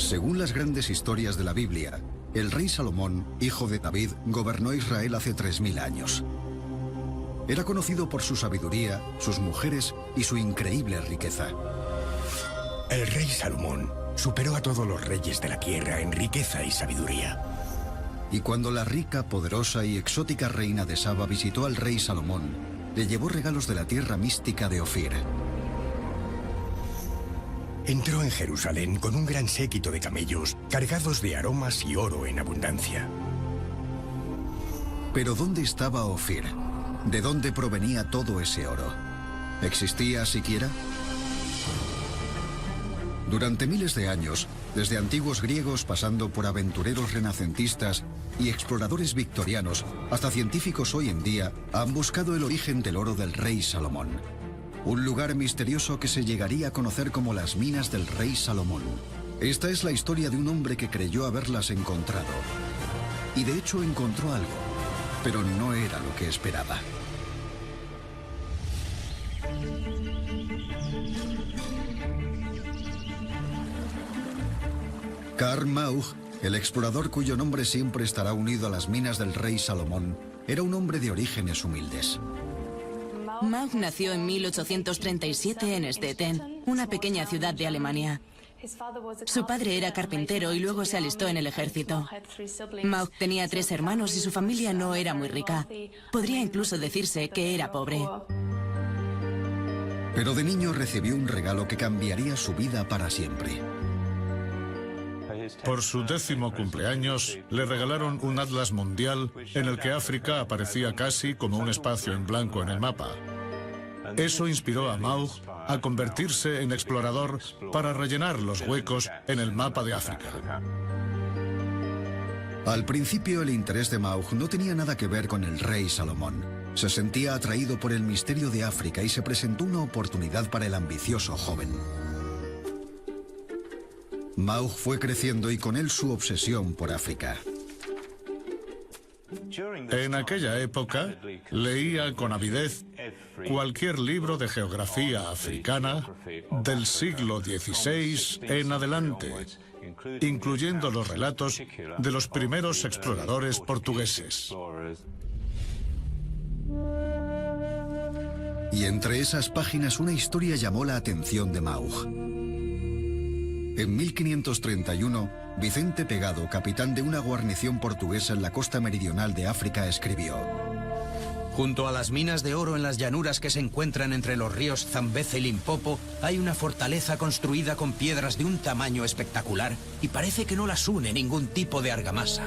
Según las grandes historias de la Biblia, el rey Salomón, hijo de David, gobernó Israel hace 3000 años. Era conocido por su sabiduría, sus mujeres y su increíble riqueza. El rey Salomón superó a todos los reyes de la tierra en riqueza y sabiduría. Y cuando la rica, poderosa y exótica reina de Saba visitó al rey Salomón, le llevó regalos de la tierra mística de Ofir. Entró en Jerusalén con un gran séquito de camellos cargados de aromas y oro en abundancia. Pero ¿dónde estaba Ofir? ¿De dónde provenía todo ese oro? ¿Existía siquiera? Durante miles de años, desde antiguos griegos pasando por aventureros renacentistas y exploradores victorianos hasta científicos hoy en día, han buscado el origen del oro del rey Salomón. Un lugar misterioso que se llegaría a conocer como las minas del rey Salomón. Esta es la historia de un hombre que creyó haberlas encontrado. Y de hecho encontró algo, pero no era lo que esperaba. Karl Mauch, el explorador cuyo nombre siempre estará unido a las minas del rey Salomón, era un hombre de orígenes humildes. Mauch nació en 1837 en Stettin, una pequeña ciudad de Alemania. Su padre era carpintero y luego se alistó en el ejército. Mauch tenía 3 hermanos y su familia no era muy rica. Podría incluso decirse que era pobre. Pero de niño recibió un regalo que cambiaría su vida para siempre. Por su 10º cumpleaños, le regalaron un atlas mundial en el que África aparecía casi como un espacio en blanco en el mapa. Eso inspiró a Mauch a convertirse en explorador para rellenar los huecos en el mapa de África. Al principio, el interés de Mauch no tenía nada que ver con el rey Salomón. Se sentía atraído por el misterio de África y se presentó una oportunidad para el ambicioso joven. Mauch fue creciendo y con él su obsesión por África. En aquella época, leía con avidez cualquier libro de geografía africana del siglo XVI en adelante, incluyendo los relatos de los primeros exploradores portugueses. Y entre esas páginas una historia llamó la atención de Mauch. En 1531, Vicente Pegado, capitán de una guarnición portuguesa en la costa meridional de África, escribió: Junto a las minas de oro en las llanuras que se encuentran entre los ríos Zambeze y Limpopo, hay una fortaleza construida con piedras de un tamaño espectacular y parece que no las une ningún tipo de argamasa.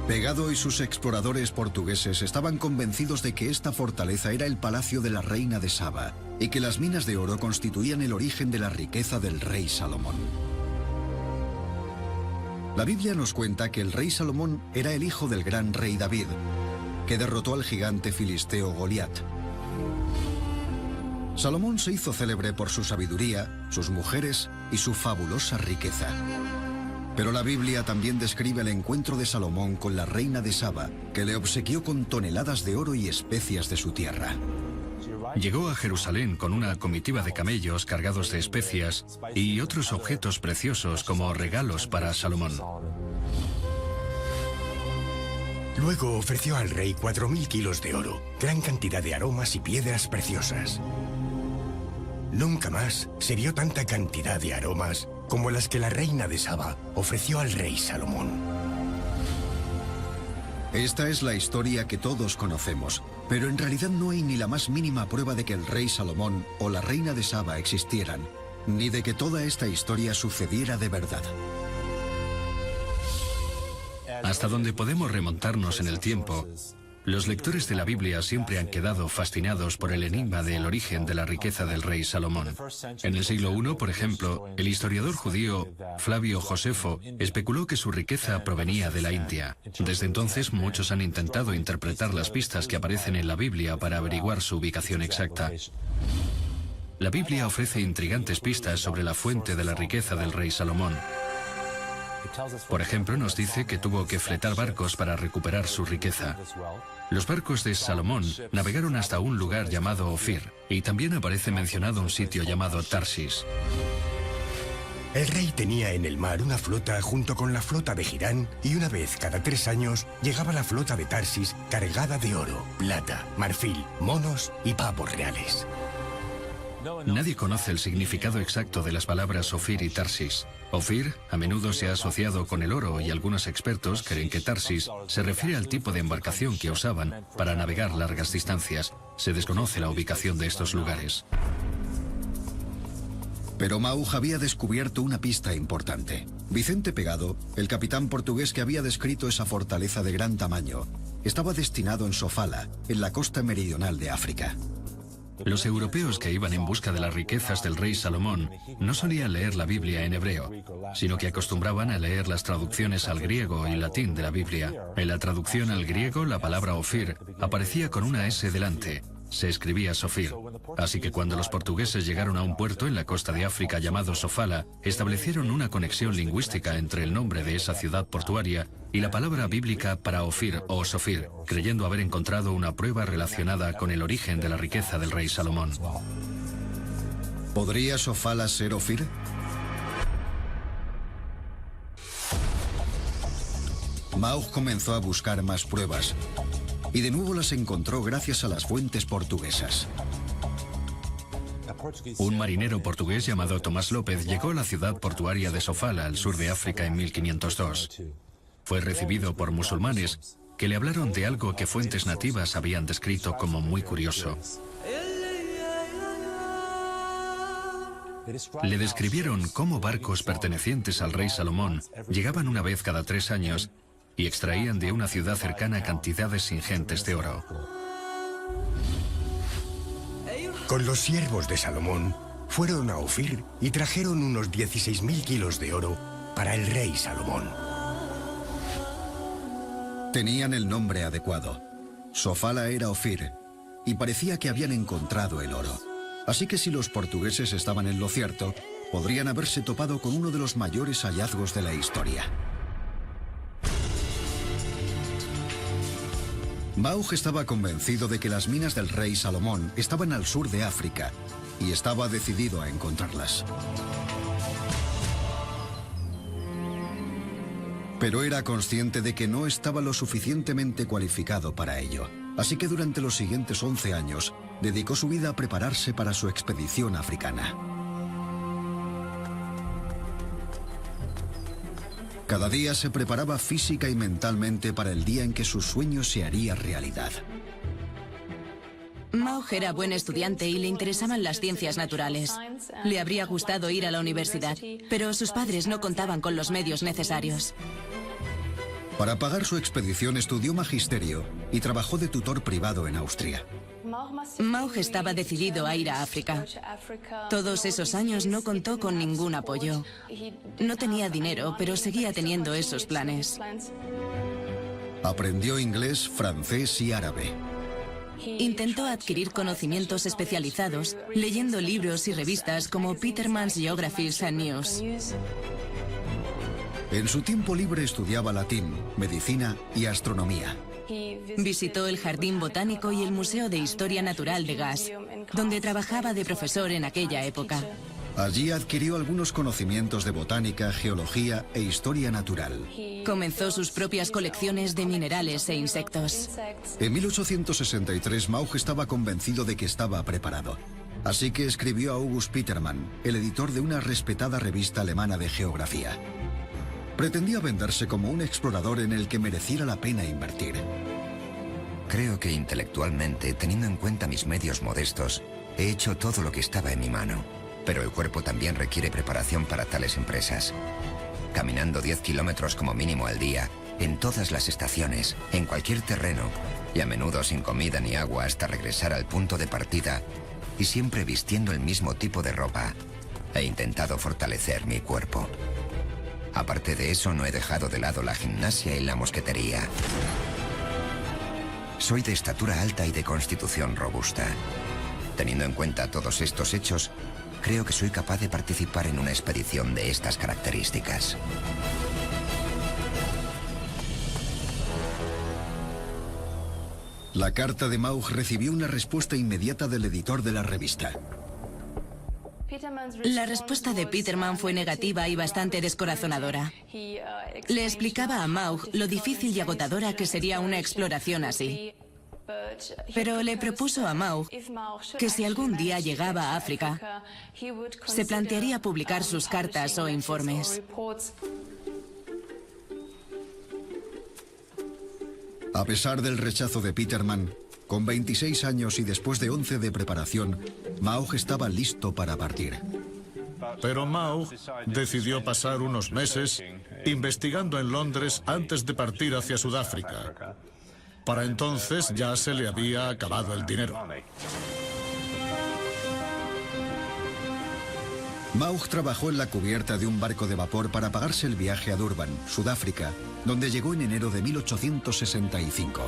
Pegado y sus exploradores portugueses estaban convencidos de que esta fortaleza era el palacio de la reina de Saba y que las minas de oro constituían el origen de la riqueza del rey Salomón. La Biblia nos cuenta que el rey Salomón era el hijo del gran rey David, que derrotó al gigante filisteo Goliat. Salomón se hizo célebre por su sabiduría, sus mujeres y su fabulosa riqueza. Pero la Biblia también describe el encuentro de Salomón con la reina de Saba, que le obsequió con toneladas de oro y especias de su tierra. Llegó a Jerusalén con una comitiva de camellos cargados de especias y otros objetos preciosos como regalos para Salomón. Luego ofreció al rey 4000 kilos de oro, gran cantidad de aromas y piedras preciosas. Nunca más se vio tanta cantidad de aromas como las que la reina de Saba ofreció al rey Salomón. Esta es la historia que todos conocemos, pero en realidad no hay ni la más mínima prueba de que el rey Salomón o la reina de Saba existieran, ni de que toda esta historia sucediera de verdad. Hasta donde podemos remontarnos en el tiempo, los lectores de la Biblia siempre han quedado fascinados por el enigma del origen de la riqueza del rey Salomón. En el siglo I, por ejemplo, el historiador judío Flavio Josefo especuló que su riqueza provenía de la India. Desde entonces, muchos han intentado interpretar las pistas que aparecen en la Biblia para averiguar su ubicación exacta. La Biblia ofrece intrigantes pistas sobre la fuente de la riqueza del rey Salomón. Por ejemplo, nos dice que tuvo que fletar barcos para recuperar su riqueza. Los barcos de Salomón navegaron hasta un lugar llamado Ofir, y también aparece mencionado un sitio llamado Tarsis. El rey tenía en el mar una flota junto con la flota de Girán y una vez cada 3 años llegaba la flota de Tarsis cargada de oro, plata, marfil, monos y pavos reales. Nadie conoce el significado exacto de las palabras Ofir y Tarsis. Ofir a menudo se ha asociado con el oro y algunos expertos creen que Tarsis se refiere al tipo de embarcación que usaban para navegar largas distancias. Se desconoce la ubicación de estos lugares. Pero Maugh había descubierto una pista importante. Vicente Pegado, el capitán portugués que había descrito esa fortaleza de gran tamaño, estaba destinado en Sofala, en la costa meridional de África. Los europeos que iban en busca de las riquezas del rey Salomón no solían leer la Biblia en hebreo, sino que acostumbraban a leer las traducciones al griego y latín de la Biblia. En la traducción al griego, la palabra Ofir aparecía con una S delante. Se escribía Sofir. Así que cuando los portugueses llegaron a un puerto en la costa de África llamado Sofala, establecieron una conexión lingüística entre el nombre de esa ciudad portuaria y la palabra bíblica para Ofir o Sofir, creyendo haber encontrado una prueba relacionada con el origen de la riqueza del rey Salomón. ¿Podría Sofala ser Ofir? Maugh comenzó a buscar más pruebas y de nuevo las encontró gracias a las fuentes portuguesas. Un marinero portugués llamado Tomás López llegó a la ciudad portuaria de Sofala, al sur de África, en 1502. Fue recibido por musulmanes que le hablaron de algo que fuentes nativas habían descrito como muy curioso. Le describieron cómo barcos pertenecientes al rey Salomón llegaban una vez cada 3 años y extraían de una ciudad cercana cantidades ingentes de oro. Con los siervos de Salomón, fueron a Ofir y trajeron unos 16.000 kilos de oro para el rey Salomón. Tenían el nombre adecuado. Sofala era Ofir, y parecía que habían encontrado el oro. Así que si los portugueses estaban en lo cierto, podrían haberse topado con uno de los mayores hallazgos de la historia. Maugh estaba convencido de que las minas del rey Salomón estaban al sur de África y estaba decidido a encontrarlas. Pero era consciente de que no estaba lo suficientemente cualificado para ello. Así que durante los siguientes 11 años dedicó su vida a prepararse para su expedición africana. Cada día se preparaba física y mentalmente para el día en que su sueño se haría realidad. Maugh era buen estudiante y le interesaban las ciencias naturales. Le habría gustado ir a la universidad, pero sus padres no contaban con los medios necesarios. Para pagar su expedición estudió magisterio y trabajó de tutor privado en Austria. Maugh estaba decidido a ir a África. Todos esos años no contó con ningún apoyo. No tenía dinero, pero seguía teniendo esos planes. Aprendió inglés, francés y árabe. Intentó adquirir conocimientos especializados leyendo libros y revistas como Peterman's Geographies and News. En su tiempo libre estudiaba latín, medicina y astronomía. Visitó el Jardín Botánico y el Museo de Historia Natural de Gas, donde trabajaba de profesor en aquella época. Allí adquirió algunos conocimientos de botánica, geología e historia natural. Comenzó sus propias colecciones de minerales e insectos. En 1863 Maugh estaba convencido de que estaba preparado. Así que escribió a August Petermann, el editor de una respetada revista alemana de geografía. Pretendía venderse como un explorador en el que mereciera la pena invertir. Creo que intelectualmente, teniendo en cuenta mis medios modestos, he hecho todo lo que estaba en mi mano. Pero el cuerpo también requiere preparación para tales empresas. Caminando 10 kilómetros como mínimo al día, en todas las estaciones, en cualquier terreno, y a menudo sin comida ni agua hasta regresar al punto de partida, y siempre vistiendo el mismo tipo de ropa, he intentado fortalecer mi cuerpo. Aparte de eso, no he dejado de lado la gimnasia y la mosquetería. Soy de estatura alta y de constitución robusta. Teniendo en cuenta todos estos hechos, creo que soy capaz de participar en una expedición de estas características. La carta de Maugh recibió una respuesta inmediata del editor de la revista. La respuesta de Peterman fue negativa y bastante descorazonadora. Le explicaba a Maugh lo difícil y agotadora que sería una exploración así. Pero le propuso a Maugh que si algún día llegaba a África, se plantearía publicar sus cartas o informes. A pesar del rechazo de Peterman, con 26 años y después de 11 de preparación, Maugh estaba listo para partir. Pero Maugh decidió pasar unos meses investigando en Londres antes de partir hacia Sudáfrica. Para entonces ya se le había acabado el dinero. Maugh trabajó en la cubierta de un barco de vapor para pagarse el viaje a Durban, Sudáfrica, donde llegó en enero de 1865.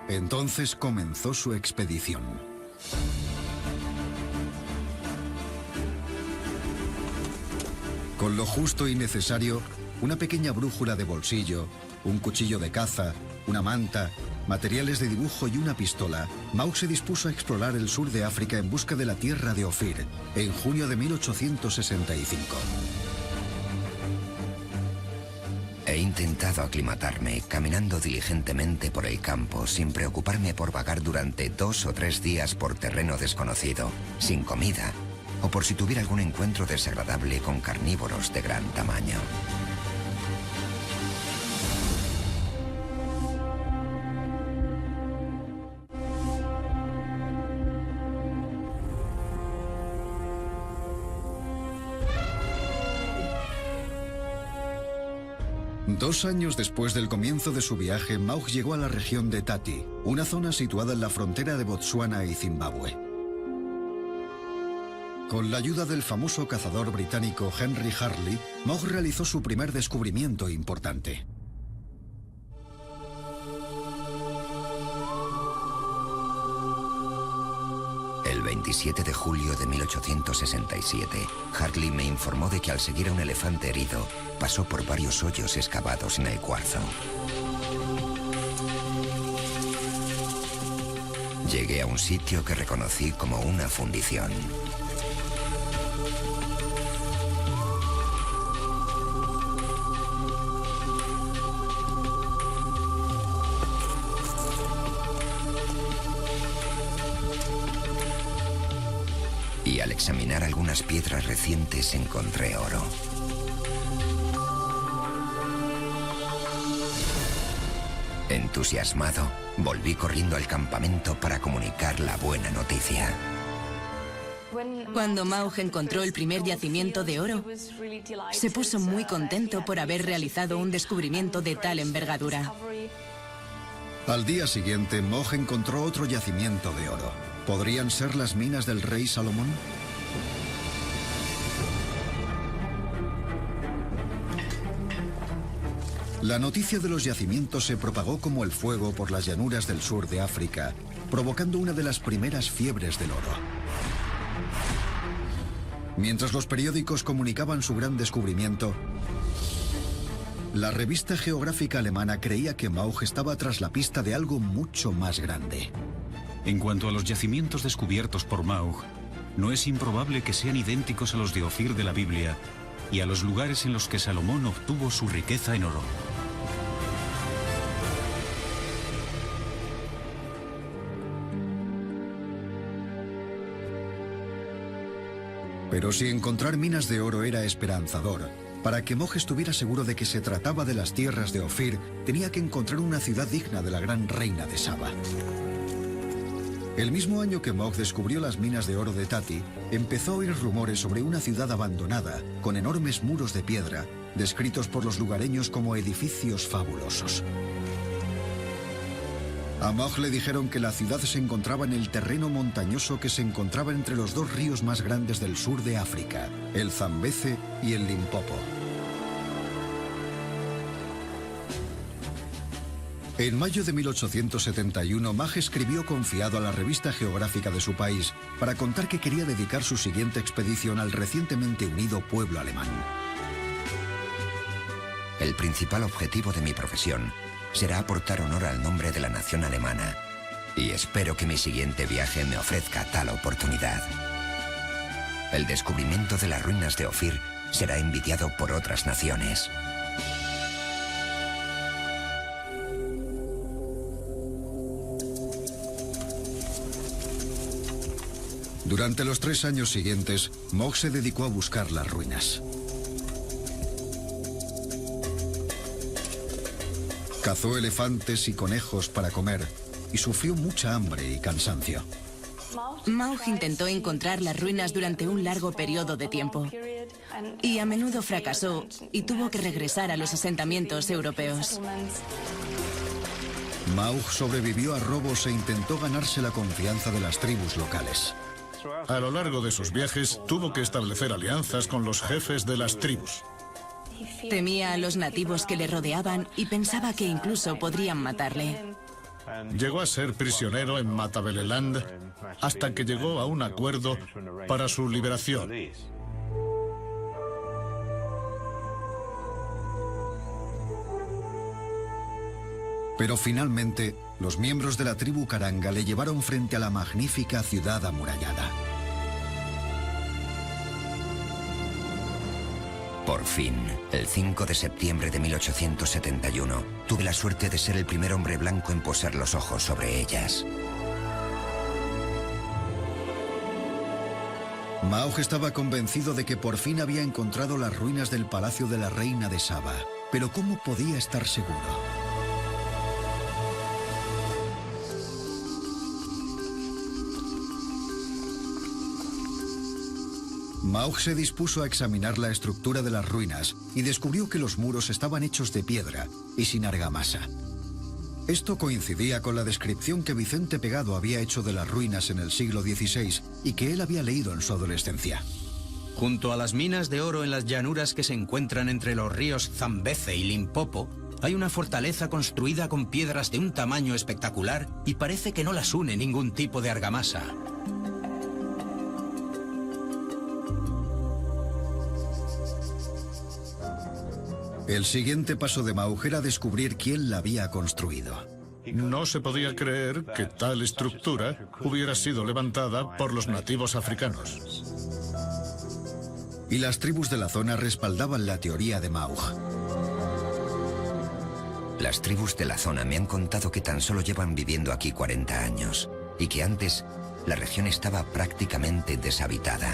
Entonces comenzó su expedición. Con lo justo y necesario, una pequeña brújula de bolsillo, un cuchillo de caza, una manta, materiales de dibujo y una pistola, Maugh se dispuso a explorar el sur de África en busca de la tierra de Ofir, en junio de 1865. He intentado aclimatarme caminando diligentemente por el campo sin preocuparme por vagar durante 2 o 3 días por terreno desconocido, sin comida, o por si tuviera algún encuentro desagradable con carnívoros de gran tamaño. Dos años después del comienzo de su viaje, Maugh llegó a la región de Tati, una zona situada en la frontera de Botsuana y Zimbabue. Con la ayuda del famoso cazador británico Henry Harley, Maugh realizó su primer descubrimiento importante. El 27 de julio de 1867, Hartley me informó de que al seguir a un elefante herido, pasó por varios hoyos excavados en el cuarzo. Llegué a un sitio que reconocí como una fundición. Y al examinar algunas piedras recientes encontré oro. Entusiasmado, volví corriendo al campamento para comunicar la buena noticia. Cuando Maugh encontró el primer yacimiento de oro, se puso muy contento por haber realizado un descubrimiento de tal envergadura. Al día siguiente, Maugh encontró otro yacimiento de oro. ¿Podrían ser las minas del rey Salomón? La noticia de los yacimientos se propagó como el fuego por las llanuras del sur de África, provocando una de las primeras fiebres del oro. Mientras los periódicos comunicaban su gran descubrimiento, la revista geográfica alemana creía que Maugh estaba tras la pista de algo mucho más grande. En cuanto a los yacimientos descubiertos por Maugh, no es improbable que sean idénticos a los de Ofir de la Biblia y a los lugares en los que Salomón obtuvo su riqueza en oro. Pero si encontrar minas de oro era esperanzador, para que Maugh estuviera seguro de que se trataba de las tierras de Ofir, tenía que encontrar una ciudad digna de la gran reina de Saba. El mismo año que Maugh descubrió las minas de oro de Tati, empezó a oír rumores sobre una ciudad abandonada, con enormes muros de piedra, descritos por los lugareños como edificios fabulosos. A Maugh le dijeron que la ciudad se encontraba en el terreno montañoso que se encontraba entre los dos ríos más grandes del sur de África, el Zambeze y el Limpopo. En mayo de 1871, Mag escribió confiado a la revista geográfica de su país para contar que quería dedicar su siguiente expedición al recientemente unido pueblo alemán. El principal objetivo de mi profesión será aportar honor al nombre de la nación alemana, y espero que mi siguiente viaje me ofrezca tal oportunidad. El descubrimiento de las ruinas de Ofir será envidiado por otras naciones. Durante los 3 años siguientes, Maug se dedicó a buscar las ruinas. Cazó elefantes y conejos para comer y sufrió mucha hambre y cansancio. Maug intentó encontrar las ruinas durante un largo periodo de tiempo y a menudo fracasó y tuvo que regresar a los asentamientos europeos. Maug sobrevivió a robos e intentó ganarse la confianza de las tribus locales. A lo largo de sus viajes tuvo que establecer alianzas con los jefes de las tribus. Temía a los nativos que le rodeaban y pensaba que incluso podrían matarle. Llegó a ser prisionero en Matabeleland hasta que llegó a un acuerdo para su liberación. Pero finalmente, los miembros de la tribu Karanga le llevaron frente a la magnífica ciudad amurallada. Por fin, el 5 de septiembre de 1871, tuve la suerte de ser el primer hombre blanco en posar los ojos sobre ellas. Maug estaba convencido de que por fin había encontrado las ruinas del palacio de la reina de Saba. Pero ¿cómo podía estar seguro? Maug se dispuso a examinar la estructura de las ruinas y descubrió que los muros estaban hechos de piedra y sin argamasa. Esto coincidía con la descripción que Vicente Pegado había hecho de las ruinas en el siglo XVI y que él había leído en su adolescencia. Junto a las minas de oro en las llanuras que se encuentran entre los ríos Zambeze y Limpopo, hay una fortaleza construida con piedras de un tamaño espectacular y parece que no las une ningún tipo de argamasa. El siguiente paso de Maug era descubrir quién la había construido. No se podía creer que tal estructura hubiera sido levantada por los nativos africanos. Y las tribus de la zona respaldaban la teoría de Maug. Las tribus de la zona me han contado que tan solo llevan viviendo aquí 40 años y que antes la región estaba prácticamente deshabitada.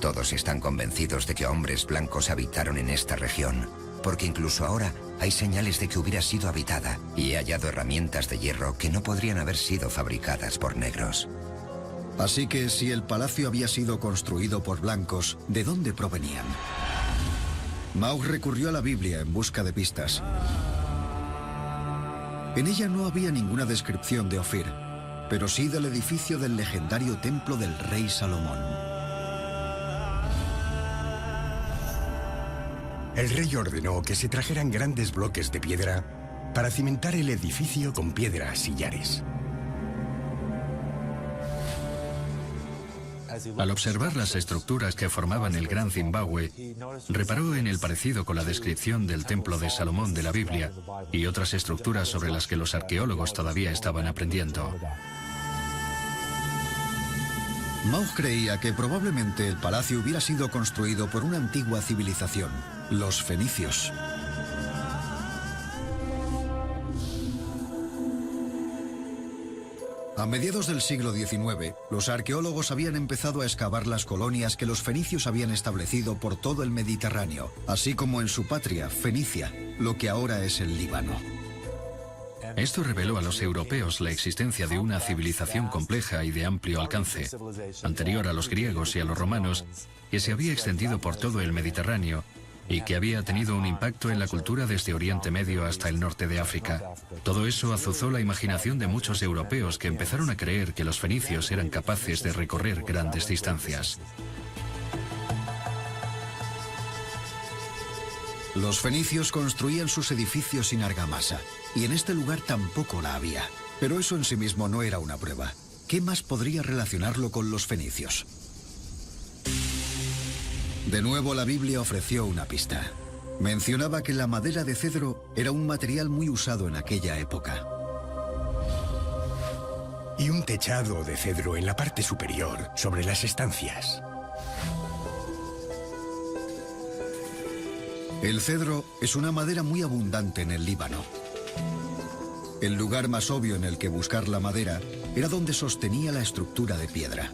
Todos están convencidos de que hombres blancos habitaron en esta región, porque incluso ahora hay señales de que hubiera sido habitada y he hallado herramientas de hierro que no podrían haber sido fabricadas por negros. Así que si el palacio había sido construido por blancos, ¿de dónde provenían? Maug recurrió a la Biblia en busca de pistas. En ella no había ninguna descripción de Ofir, pero sí del edificio del legendario templo del rey Salomón. El rey ordenó que se trajeran grandes bloques de piedra para cimentar el edificio con piedras sillares. Al observar las estructuras que formaban el Gran Zimbabue, reparó en el parecido con la descripción del Templo de Salomón de la Biblia y otras estructuras sobre las que los arqueólogos todavía estaban aprendiendo. Maug creía que probablemente el palacio hubiera sido construido por una antigua civilización, los fenicios. A mediados del siglo XIX, los arqueólogos habían empezado a excavar las colonias que los fenicios habían establecido por todo el Mediterráneo, así como en su patria, Fenicia, lo que ahora es el Líbano. Esto reveló a los europeos la existencia de una civilización compleja y de amplio alcance, anterior a los griegos y a los romanos, que se había extendido por todo el Mediterráneo y que había tenido un impacto en la cultura desde Oriente Medio hasta el norte de África. Todo eso azuzó la imaginación de muchos europeos que empezaron a creer que los fenicios eran capaces de recorrer grandes distancias. Los fenicios construían sus edificios sin argamasa, y en este lugar tampoco la había. Pero eso en sí mismo no era una prueba. ¿Qué más podría relacionarlo con los fenicios? De nuevo la Biblia ofreció una pista. Mencionaba que la madera de cedro era un material muy usado en aquella época. Y un techado de cedro en la parte superior, sobre las estancias. El cedro es una madera muy abundante en el Líbano. El lugar más obvio en el que buscar la madera era donde sostenía la estructura de piedra.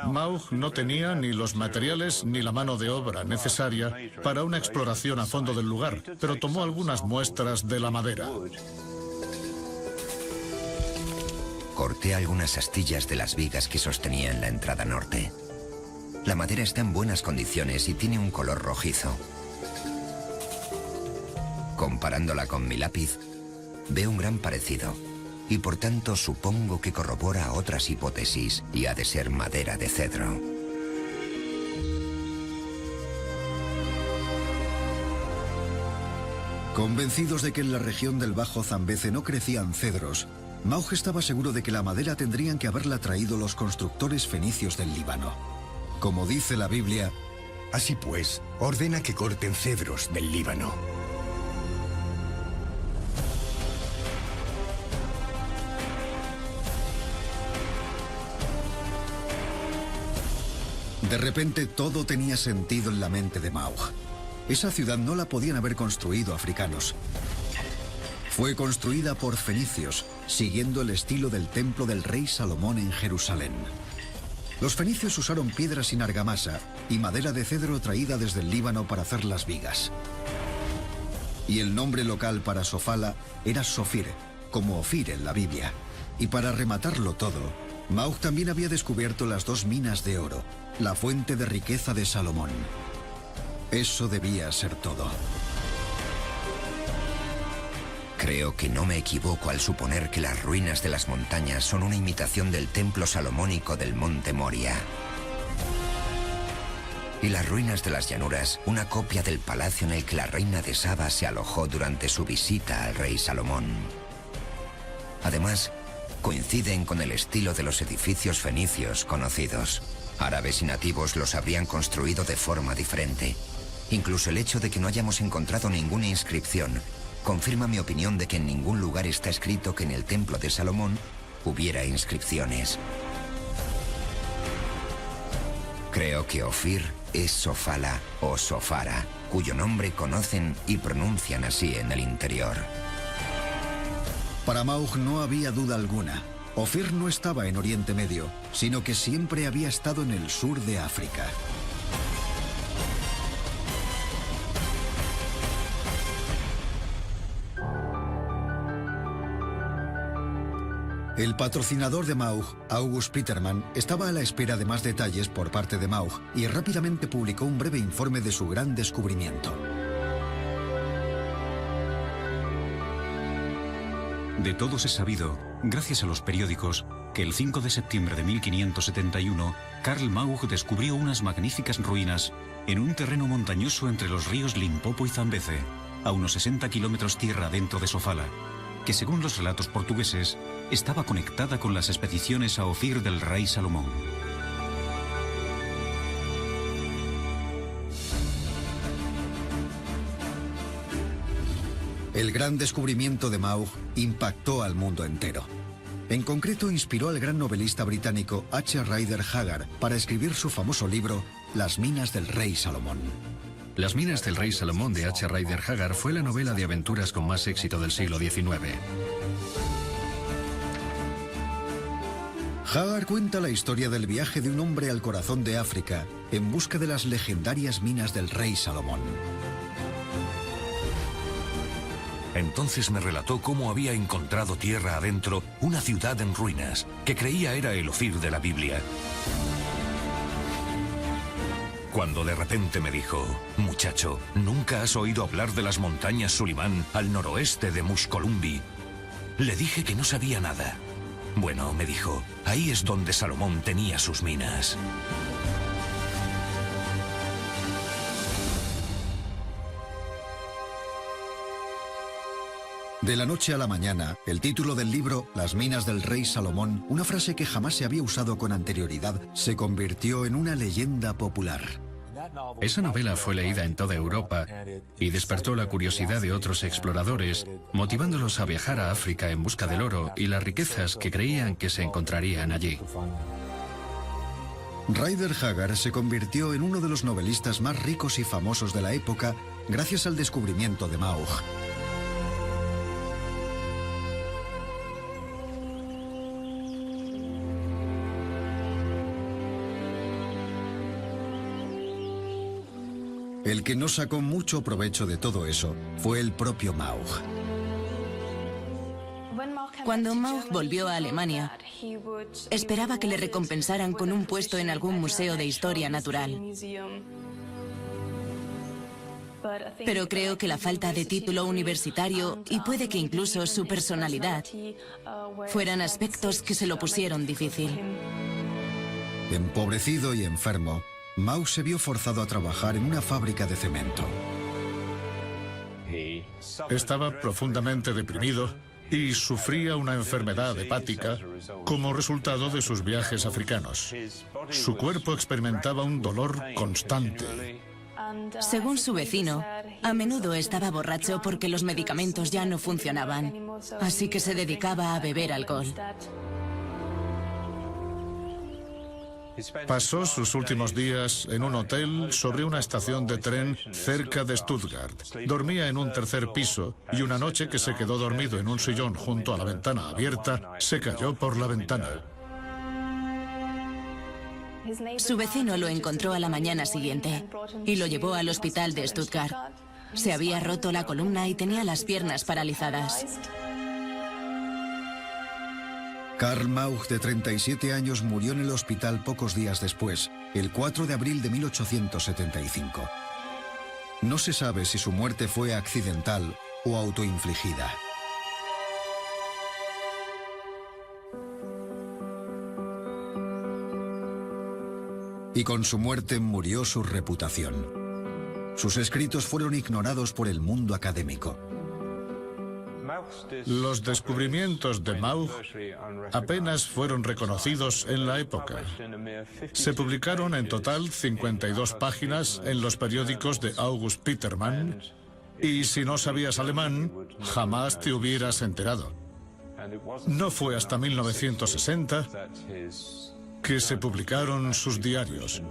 Maugh no tenía ni los materiales ni la mano de obra necesaria para una exploración a fondo del lugar, pero tomó algunas muestras de la madera. Corté algunas astillas de las vigas que sostenían la entrada norte. La madera está en buenas condiciones y tiene un color rojizo. Comparándola con mi lápiz, veo un gran parecido, y por tanto supongo que corrobora otras hipótesis y ha de ser madera de cedro. Convencidos de que en la región del Bajo Zambeze no crecían cedros, Maugh estaba seguro de que la madera tendrían que haberla traído los constructores fenicios del Líbano. Como dice la Biblia, así pues, ordena que corten cedros del Líbano. De repente todo tenía sentido en la mente de Maugh. Esa ciudad no la podían haber construido africanos. Fue construida por fenicios, siguiendo el estilo del templo del rey Salomón en Jerusalén. Los fenicios usaron piedras sin argamasa y madera de cedro traída desde el Líbano para hacer las vigas. Y el nombre local para Sofala era Sofir, como Ofir en la Biblia. Y para rematarlo todo, Maugh también había descubierto las 2 minas de oro, la fuente de riqueza de Salomón. Eso debía ser todo. Creo que no me equivoco al suponer que las ruinas de las montañas son una imitación del templo salomónico del monte Moria. Y las ruinas de las llanuras, una copia del palacio en el que la reina de Saba se alojó durante su visita al rey Salomón. Además, coinciden con el estilo de los edificios fenicios conocidos. Árabes y nativos los habrían construido de forma diferente. Incluso el hecho de que no hayamos encontrado ninguna inscripción confirma mi opinión de que en ningún lugar está escrito que en el templo de Salomón hubiera inscripciones. Creo que Ofir es Sofala o Sofara, cuyo nombre conocen y pronuncian así en el interior. Para Maugh no había duda alguna. Ofir no estaba en Oriente Medio, sino que siempre había estado en el sur de África. El patrocinador de Maugh, August Petermann, estaba a la espera de más detalles por parte de Maugh y rápidamente publicó un breve informe de su gran descubrimiento. De todos es sabido, gracias a los periódicos, que el 5 de septiembre de 1571, Karl Maugh descubrió unas magníficas ruinas en un terreno montañoso entre los ríos Limpopo y Zambeze, a unos 60 kilómetros tierra adentro de Sofala, que según los relatos portugueses, estaba conectada con las expediciones a Ofir del rey Salomón. El gran descubrimiento de Maugh impactó al mundo entero. En concreto, inspiró al gran novelista británico H. Rider Haggard para escribir su famoso libro Las minas del rey Salomón. Las minas del rey Salomón de H. Rider Haggard fue la novela de aventuras con más éxito del siglo XIX. Haggard cuenta la historia del viaje de un hombre al corazón de África en busca de las legendarias minas del rey Salomón. Entonces me relató cómo había encontrado tierra adentro una ciudad en ruinas, que creía era el Ofir de la Biblia. Cuando de repente me dijo, muchacho, ¿nunca has oído hablar de las montañas Sulimán al noroeste de Mushkolumbi? Le dije que no sabía nada. Bueno, me dijo, ahí es donde Salomón tenía sus minas. De la noche a la mañana, el título del libro, Las minas del rey Salomón, una frase que jamás se había usado con anterioridad, se convirtió en una leyenda popular. Esa novela fue leída en toda Europa y despertó la curiosidad de otros exploradores, motivándolos a viajar a África en busca del oro y las riquezas que creían que se encontrarían allí. Rider Haggard se convirtió en uno de los novelistas más ricos y famosos de la época gracias al descubrimiento de Maugh. El que no sacó mucho provecho de todo eso fue el propio Maugh. Cuando Maugh volvió a Alemania, esperaba que le recompensaran con un puesto en algún museo de historia natural. Pero creo que la falta de título universitario y puede que incluso su personalidad fueran aspectos que se lo pusieron difícil. Empobrecido y enfermo, Maugh se vio forzado a trabajar en una fábrica de cemento. Estaba profundamente deprimido y sufría una enfermedad hepática como resultado de sus viajes africanos. Su cuerpo experimentaba un dolor constante. Según su vecino, a menudo estaba borracho porque los medicamentos ya no funcionaban, así que se dedicaba a beber alcohol. Pasó sus últimos días en un hotel sobre una estación de tren cerca de Stuttgart. Dormía en un tercer piso y una noche que se quedó dormido en un sillón junto a la ventana abierta, se cayó por la ventana. Su vecino lo encontró a la mañana siguiente y lo llevó al hospital de Stuttgart. Se había roto la columna y tenía las piernas paralizadas. Karl Maugh, de 37 años, murió en el hospital pocos días después, el 4 de abril de 1875. No se sabe si su muerte fue accidental o autoinfligida. Y con su muerte murió su reputación. Sus escritos fueron ignorados por el mundo académico. Los descubrimientos de Maugh apenas fueron reconocidos en la época. Se publicaron en total 52 páginas en los periódicos de August Petermann, y si no sabías alemán, jamás te hubieras enterado. No fue hasta 1960 que se publicaron sus diarios.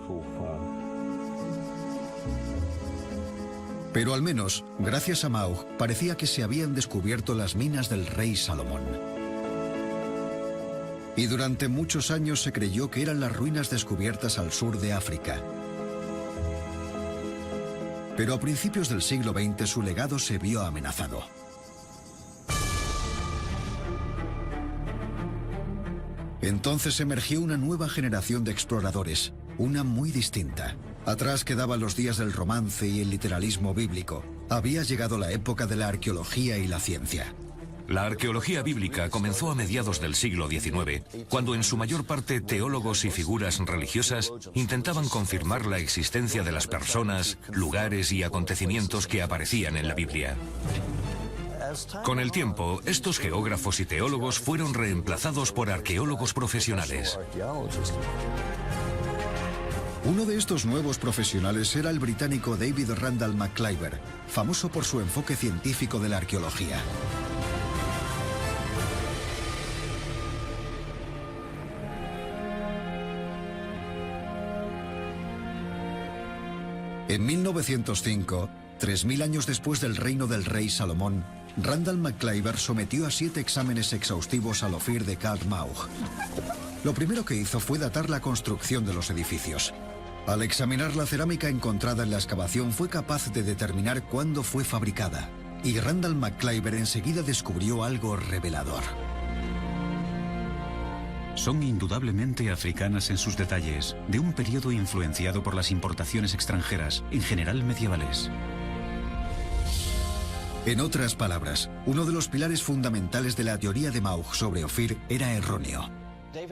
Pero al menos, gracias a Maugh, parecía que se habían descubierto las minas del rey Salomón. Y durante muchos años se creyó que eran las ruinas descubiertas al sur de África. Pero a principios del siglo XX su legado se vio amenazado. Entonces emergió una nueva generación de exploradores, una muy distinta. Atrás quedaban los días del romance y el literalismo bíblico. Había llegado la época de la arqueología y la ciencia. La arqueología bíblica comenzó a mediados del siglo XIX, cuando en su mayor parte teólogos y figuras religiosas intentaban confirmar la existencia de las personas, lugares y acontecimientos que aparecían en la Biblia. Con el tiempo, estos geógrafos y teólogos fueron reemplazados por arqueólogos profesionales. Uno de estos nuevos profesionales era el británico David Randall McIver, famoso por su enfoque científico de la arqueología. En 1905, 3000 años después del reino del rey Salomón, Randall McIver sometió a 7 exámenes exhaustivos al Ophir de Karl Maugh. Lo primero que hizo fue datar la construcción de los edificios. Al examinar la cerámica encontrada en la excavación fue capaz de determinar cuándo fue fabricada. Y Randall McIver enseguida descubrió algo revelador. Son indudablemente africanas en sus detalles, de un periodo influenciado por las importaciones extranjeras, en general medievales. En otras palabras, uno de los pilares fundamentales de la teoría de Maugh sobre Ophir era erróneo.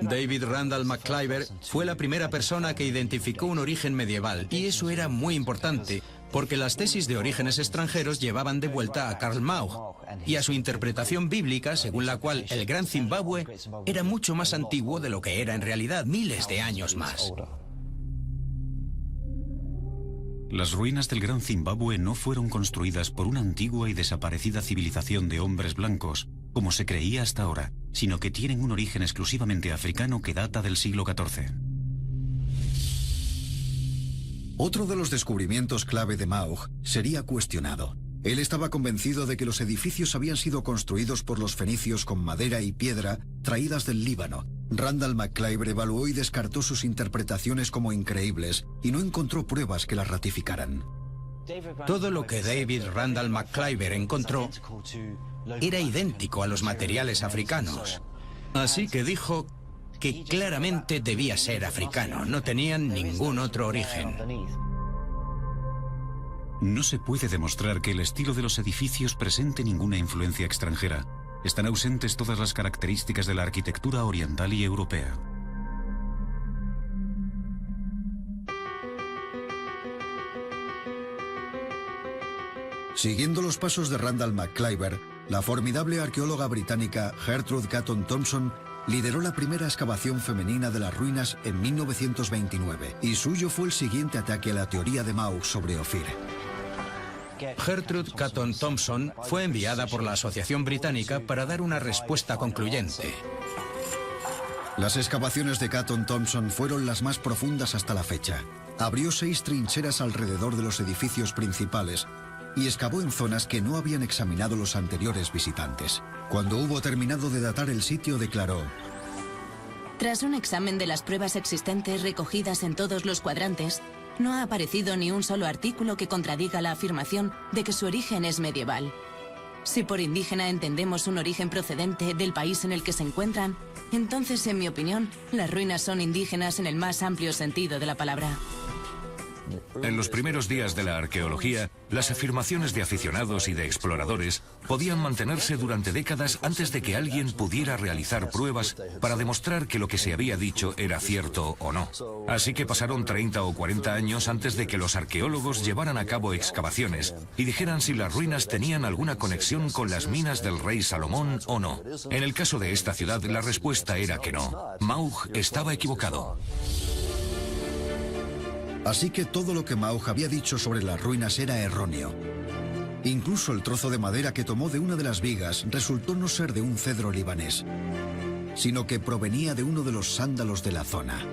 David Randall McIver fue la primera persona que identificó un origen medieval, y eso era muy importante, porque las tesis de orígenes extranjeros llevaban de vuelta a Karl Maug y a su interpretación bíblica, según la cual el Gran Zimbabue era mucho más antiguo de lo que era en realidad, miles de años más. Las ruinas del Gran Zimbabue no fueron construidas por una antigua y desaparecida civilización de hombres blancos, como se creía hasta ahora, sino que tienen un origen exclusivamente africano que data del siglo XIV. Otro de los descubrimientos clave de Maug sería cuestionado. Él estaba convencido de que los edificios habían sido construidos por los fenicios con madera y piedra traídas del Líbano. Randall McClyver evaluó y descartó sus interpretaciones como increíbles y no encontró pruebas que las ratificaran. Todo lo que David Randall McClyver encontró era idéntico a los materiales africanos. Así que dijo que claramente debía ser africano, no tenían ningún otro origen. No se puede demostrar que el estilo de los edificios presente ninguna influencia extranjera. Están ausentes todas las características de la arquitectura oriental y europea. Siguiendo los pasos de Randall McClyver, la formidable arqueóloga británica Gertrude Catton Thompson lideró la primera excavación femenina de las ruinas en 1929, y suyo fue el siguiente ataque a la teoría de Maug sobre Ofir. Gertrude Catton Thompson fue enviada por la Asociación Británica para dar una respuesta concluyente. Las excavaciones de Catton Thompson fueron las más profundas hasta la fecha. Abrió 6 trincheras alrededor de los edificios principales y excavó en zonas que no habían examinado los anteriores visitantes. Cuando hubo terminado de datar el sitio, declaró: tras un examen de las pruebas existentes recogidas en todos los cuadrantes, no ha aparecido ni un solo artículo que contradiga la afirmación de que su origen es medieval. Si por indígena entendemos un origen procedente del país en el que se encuentran, entonces, en mi opinión, las ruinas son indígenas en el más amplio sentido de la palabra. En los primeros días de la arqueología, las afirmaciones de aficionados y de exploradores podían mantenerse durante décadas antes de que alguien pudiera realizar pruebas para demostrar que lo que se había dicho era cierto o no. Así que pasaron 30 o 40 años antes de que los arqueólogos llevaran a cabo excavaciones y dijeran si las ruinas tenían alguna conexión con las minas del rey Salomón o no. En el caso de esta ciudad, la respuesta era que no. Maug estaba equivocado. Así que todo lo que Maug había dicho sobre las ruinas era erróneo. Incluso el trozo de madera que tomó de una de las vigas resultó no ser de un cedro libanés, sino que provenía de uno de los sándalos de la zona.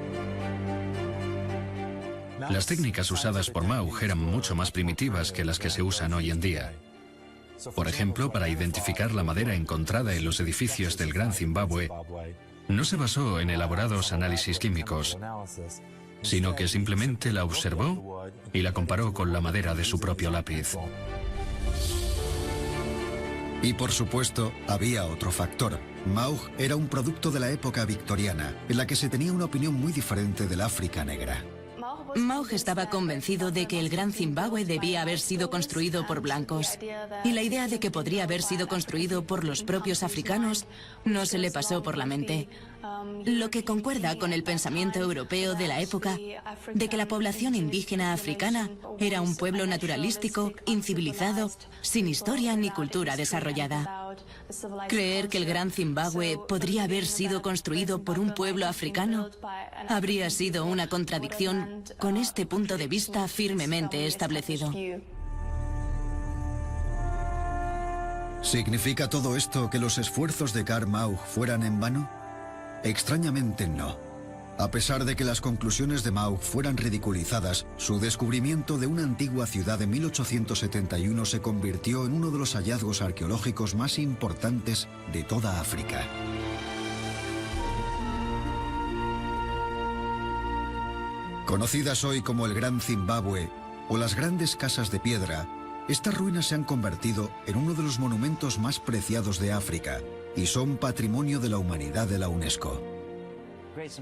Las técnicas usadas por Maug eran mucho más primitivas que las que se usan hoy en día. Por ejemplo, para identificar la madera encontrada en los edificios del Gran Zimbabue, no se basó en elaborados análisis químicos, sino que simplemente la observó y la comparó con la madera de su propio lápiz. Y por supuesto, había otro factor. Maug era un producto de la época victoriana, en la que se tenía una opinión muy diferente del África negra. Maug estaba convencido de que el Gran Zimbabue debía haber sido construido por blancos, y la idea de que podría haber sido construido por los propios africanos no se le pasó por la mente, lo que concuerda con el pensamiento europeo de la época de que la población indígena africana era un pueblo naturalístico, incivilizado, sin historia ni cultura desarrollada. Creer que el Gran Zimbabue podría haber sido construido por un pueblo africano habría sido una contradicción con este punto de vista firmemente establecido. ¿Significa todo esto que los esfuerzos de Karl Maug fueran en vano? Extrañamente no. A pesar de que las conclusiones de Maug fueran ridiculizadas, su descubrimiento de una antigua ciudad en 1871 se convirtió en uno de los hallazgos arqueológicos más importantes de toda África. Conocidas hoy como el Gran Zimbabue o las grandes casas de piedra, estas ruinas se han convertido en uno de los monumentos más preciados de África y son Patrimonio de la Humanidad de la UNESCO.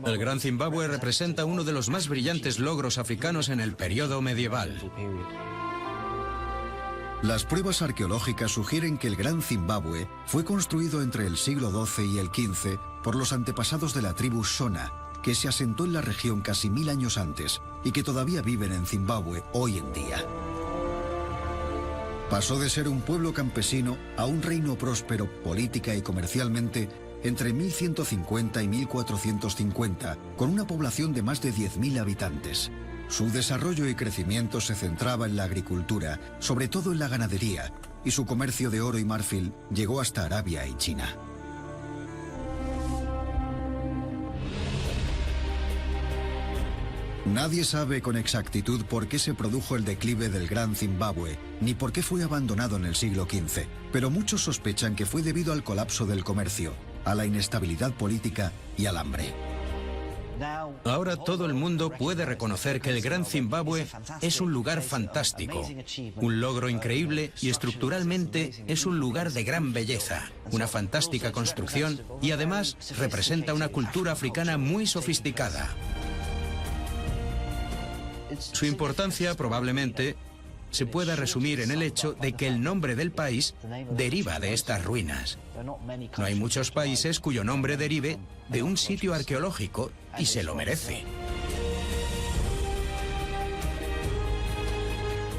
El Gran Zimbabue representa uno de los más brillantes logros africanos en el periodo medieval. Las pruebas arqueológicas sugieren que el Gran Zimbabue fue construido entre el siglo XII y el XV por los antepasados de la tribu Shona, que se asentó en la región casi 1000 años antes y que todavía viven en Zimbabue hoy en día. Pasó de ser un pueblo campesino a un reino próspero política y comercialmente entre 1150 y 1450, con una población de más de 10.000 habitantes. Su desarrollo y crecimiento se centraba en la agricultura, sobre todo en la ganadería, y su comercio de oro y marfil llegó hasta Arabia y China. Nadie sabe con exactitud por qué se produjo el declive del Gran Zimbabue, ni por qué fue abandonado en el siglo XV, pero muchos sospechan que fue debido al colapso del comercio, a la inestabilidad política y al hambre. Ahora todo el mundo puede reconocer que el Gran Zimbabue es un lugar fantástico, un logro increíble y estructuralmente es un lugar de gran belleza, una fantástica construcción y además representa una cultura africana muy sofisticada. Su importancia probablemente se pueda resumir en el hecho de que el nombre del país deriva de estas ruinas. No hay muchos países cuyo nombre derive de un sitio arqueológico y se lo merece.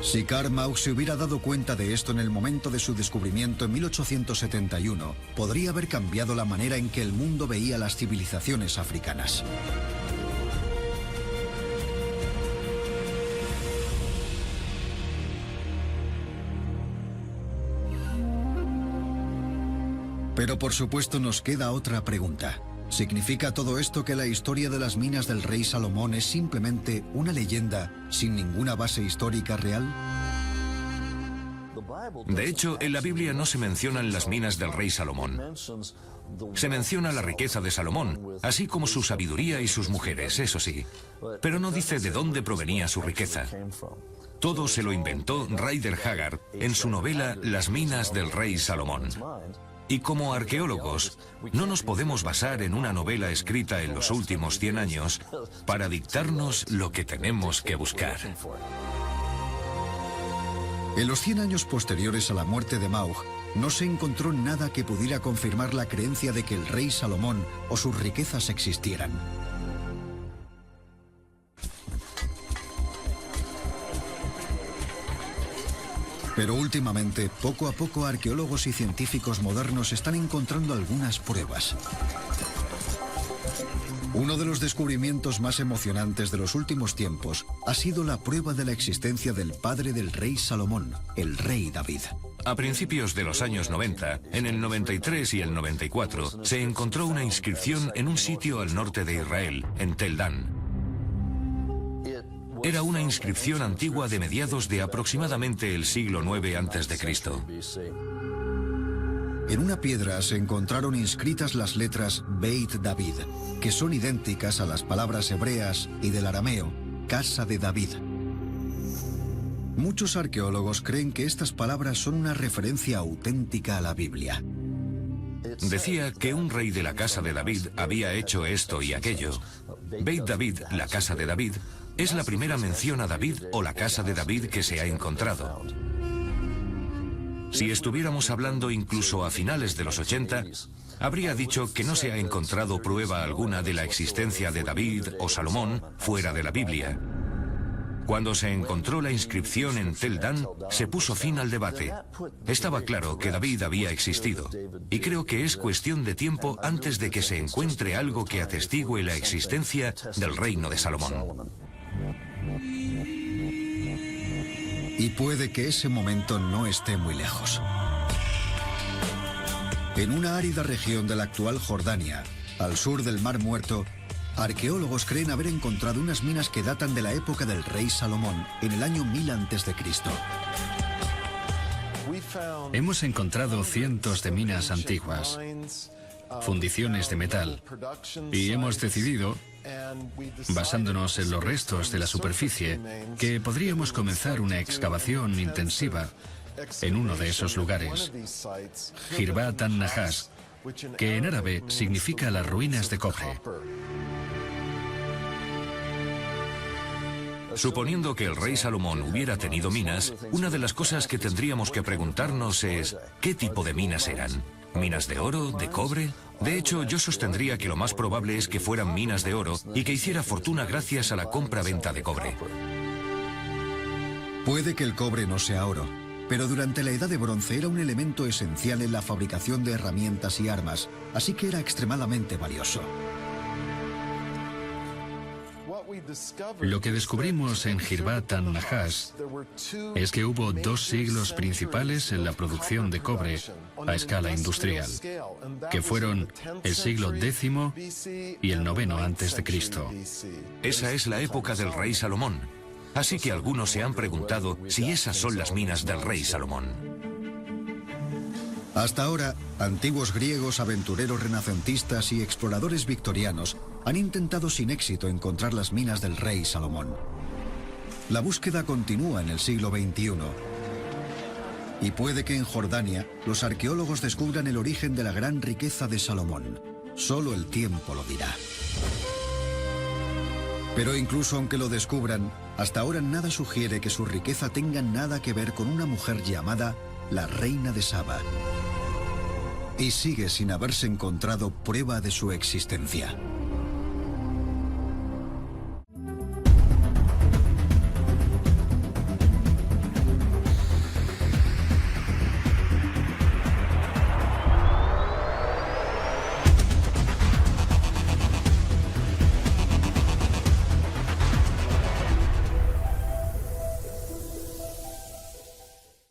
Si Karl Mauch se hubiera dado cuenta de esto en el momento de su descubrimiento en 1871, podría haber cambiado la manera en que el mundo veía las civilizaciones africanas. Pero por supuesto nos queda otra pregunta. ¿Significa todo esto que la historia de las minas del rey Salomón es simplemente una leyenda sin ninguna base histórica real? De hecho, en la Biblia no se mencionan las minas del rey Salomón. Se menciona la riqueza de Salomón, así como su sabiduría y sus mujeres, eso sí. Pero no dice de dónde provenía su riqueza. Todo se lo inventó Rider Haggard en su novela Las minas del rey Salomón. Y como arqueólogos, no nos podemos basar en una novela escrita en los últimos 100 años para dictarnos lo que tenemos que buscar. En los 100 años posteriores a la muerte de Mauch, no se encontró nada que pudiera confirmar la creencia de que el rey Salomón o sus riquezas existieran. Pero últimamente, poco a poco, arqueólogos y científicos modernos están encontrando algunas pruebas. Uno de los descubrimientos más emocionantes de los últimos tiempos ha sido la prueba de la existencia del padre del rey Salomón, el rey David. A principios de los años 90, en el 93 y el 94, se encontró una inscripción en un sitio al norte de Israel, en Tel Dan. Era una inscripción antigua de mediados de aproximadamente el siglo IX a.C. En una piedra se encontraron inscritas las letras Beit David, que son idénticas a las palabras hebreas y del arameo, casa de David. Muchos arqueólogos creen que estas palabras son una referencia auténtica a la Biblia. Decía que un rey de la casa de David había hecho esto y aquello. Beit David, la casa de David, es la primera mención a David o la casa de David que se ha encontrado. Si estuviéramos hablando incluso a finales de los 80, habría dicho que no se ha encontrado prueba alguna de la existencia de David o Salomón fuera de la Biblia. Cuando se encontró la inscripción en Tel Dan, se puso fin al debate. Estaba claro que David había existido, y creo que es cuestión de tiempo antes de que se encuentre algo que atestigue la existencia del reino de Salomón. Y puede que ese momento no esté muy lejos. En una árida región de la actual Jordania, al sur del Mar Muerto, arqueólogos creen haber encontrado unas minas que datan de la época del rey Salomón, en el año 1000 a.C. Hemos encontrado cientos de minas antiguas, fundiciones de metal, y hemos decidido, basándonos en los restos de la superficie, que podríamos comenzar una excavación intensiva en uno de esos lugares, Jirbat an-Nahash, que en árabe significa las ruinas de cobre. Suponiendo que el rey Salomón hubiera tenido minas, una de las cosas que tendríamos que preguntarnos es ¿qué tipo de minas eran? ¿Minas de oro? ¿De cobre? De hecho, yo sostendría que lo más probable es que fueran minas de oro y que hiciera fortuna gracias a la compra-venta de cobre. Puede que el cobre no sea oro, Pero durante la Edad de Bronce era un elemento esencial en la fabricación de herramientas y armas, así que era extremadamente valioso. Lo que descubrimos en Hirbat an-Nahash es que hubo 2 siglos principales en la producción de cobre a escala industrial, que fueron el siglo X y el IX a.C. Esa es la época del rey Salomón. Así que algunos se han preguntado si esas son las minas del rey Salomón. Hasta ahora, antiguos griegos, aventureros renacentistas y exploradores victorianos han intentado sin éxito encontrar las minas del rey Salomón. La búsqueda continúa en el siglo XXI. Y puede que en Jordania los arqueólogos descubran el origen de la gran riqueza de Salomón. Solo el tiempo lo dirá. Pero incluso aunque lo descubran, hasta ahora nada sugiere que su riqueza tenga nada que ver con una mujer llamada la reina de Saba. Y sigue sin haberse encontrado prueba de su existencia.